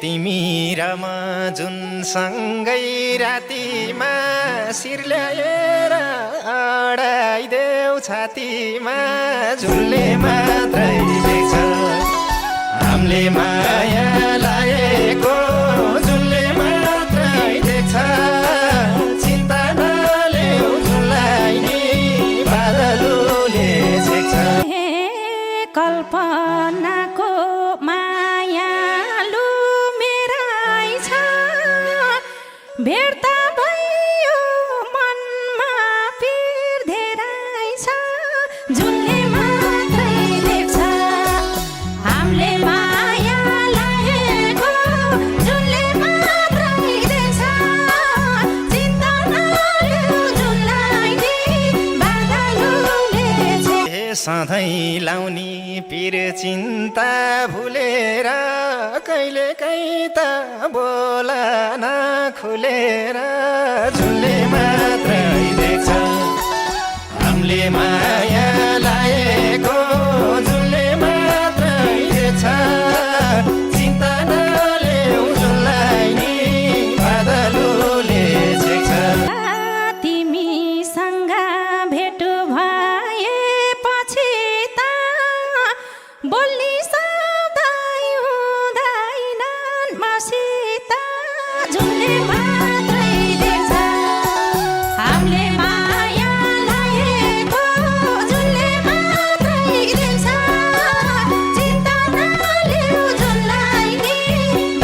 तिमी र म जुन सँगै रातिमा शिर ल्याएर अडाइदेऊ छातीमा झुलले मात्रै देख्छ हामीले माया लागेको झुलले मात्रै देख्छ चिन्ता नलेऊ झुललाई नि बादलुले छेक्छ कल्पनाको मायालु मेरै छ भेट्दा भयो मनमा पिर धेरै छ झुलले मात्रै देख्छ हामीले माया लागेको झुलले मात्रै देख्छ चिन्ता नलेऊ झुललाई नि बादलुले छेक्छ सधैँ लाउनी पिर चिन्ता भुलेर कहिले कहीँ त बोला खुलेर झुलले मात्रै देख्छ हामीले माया लागेको झुलले मात्रै देख्छ चिन्ता नलेऊ झुललाई नि बादलुले छेक्छ तिमीसँग भेट भएपछि त बोल्ने शब्द हुँदैनन् मसित झुलले मात्रै देख्छ हामीले माया लागेको झुलले मात्रै देख्छ चिन्ता नलेऊ झुललाई नि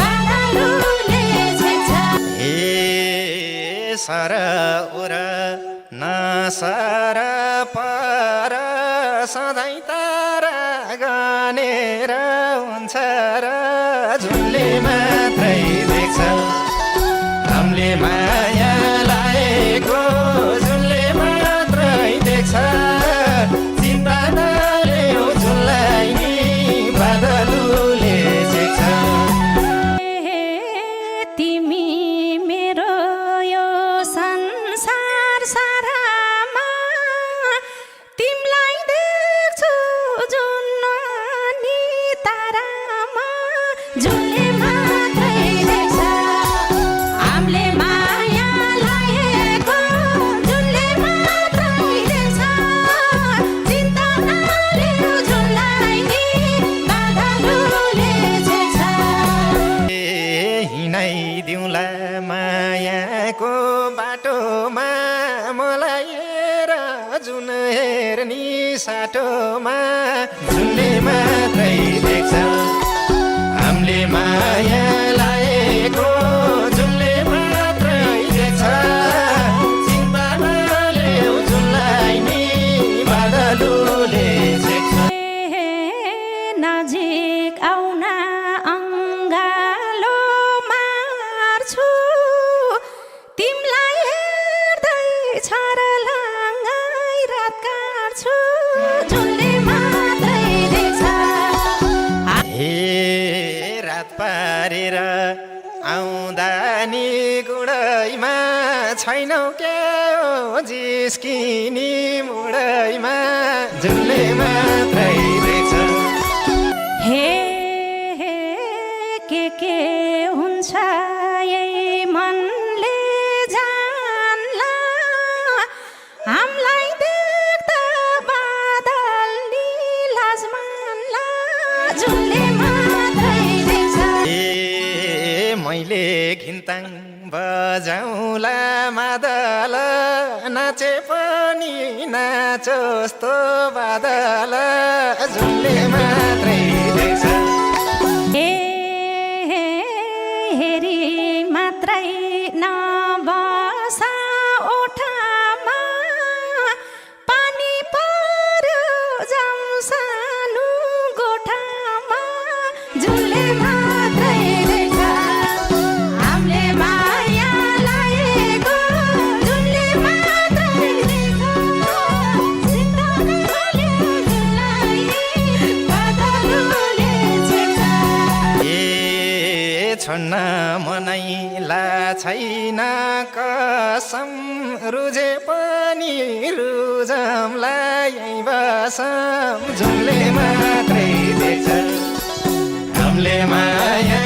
बादलुले छेक्छ ए सर उर नसर पर सधैँ तारा गनेर हुन्छ र झुलले मात्रै देख्छ हामीले माया लागेको झुलले मात्रै देख्छ चिन्ता नलेऊ झुललाई नि बादलुले छेक्छ तिमी मेरो यो संसार सारामा तिमीलाई देख्छु जुन अनि तारामा झुलले मात्रै देख्छ हामीले माया लागेको झुलले मात्रै देख्छ चिन्ता नलेऊ झुललाई नि बादलुले छेक्छ हिँडाइदिउँला मायाको बाटोमा मलाई हेर जुन हेर्ने साटोमा झुलले मात्रै देख्छ हामीले माया लागेको झुलले मात्रै देख्छ चिन्ता नलेऊ झुललाई नि बादलुले छेक्छ नजिक आउन अङ्गालो मार्छु तिमीलाई हेर्दै छरलाङ्गै रात काट्छु झुलले मात्रै देख्छ हे रात पारेर आउँदा नि गुडैमा छैनौ के हो जिस्किनी मुडैमा झुलले मात्रै देख्छ हे के हुन्छ यही मनले जानला हामीलाई देख्दा बादल नि लाज मान्ला झुलले मात्रै देख्छ ए मैले घिन्ताङ बजाउला मादल नाचे पनि नाचोस् तो बादल झुलले मात्रै देख्छ हेरी मात्रै नबसा ओठामा पानी पर्यो जाउँ सानो गोठामा झुलले मात्रै देख्छ हामीले माया लागेको झुलले मात्रै देख्छ चिन्ता नलेऊ झुललाई बादलुले छेक्छ छोड्न मनैला छैन कसम रुझे पनि रुझमला यही बसम झुलले मात्रै देख्छ हामीले माया